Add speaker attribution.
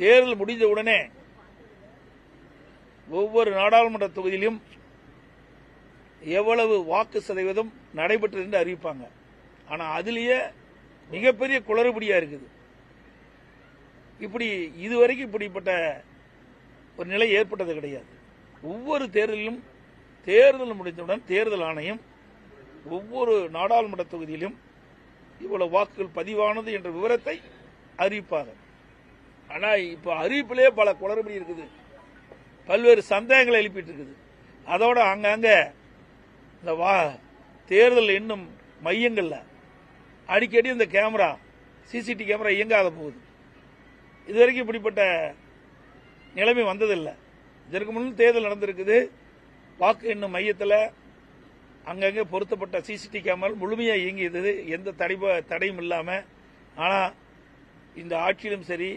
Speaker 1: தேர்தல் முடிந்த உடனே ஒவ்வொரு நாடாளுமன்ற தொகுதியிலும் எவ்வளவு வாக்கு சதவீதம் நடைபெற்றது என்று அறிவிப்பாங்க. ஆனா அதிலேயே மிகப்பெரிய குளறுபடியா இருக்குது. இப்படி இதுவரைக்கும் இப்படிப்பட்ட ஒரு நிலை ஏற்பட்டது கிடையாது. ஒவ்வொரு தேர்தலிலும் தேர்தல் முடிந்தவுடன் தேர்தல் ஆணையம் ஒவ்வொரு நாடாளுமன்ற தொகுதியிலும் இவ்வளவு வாக்குகள் பதிவானது என்ற விவரத்தை அறிவிப்பாங்க. ஆனா இப்ப அறிவிப்பிலே பல குளறுபடி இருக்குது, பல்வேறு சந்தேகங்களை எழுப்பிட்டு இருக்குது. அதோட அங்கங்க இந்த தேர்தல் எண்ணும் மையங்கள்ல அடிக்கடி இந்த கேமரா சிசிடிவி கேமரா இயங்காத போகுது. இதுவரைக்கும் இப்படிப்பட்ட நிலைமை வந்ததில்லை. இதற்கு முன் தேர்தல் நடந்திருக்குது. வாக்கு எண்ணும் மையத்தில் அங்கங்கே பொருத்தப்பட்ட சிசிடிவி கேமரா முழுமையாக இயங்கியது, எந்த தடையும் இல்லாமல். ஆனால் இந்த ஆட்சியிலும் சரி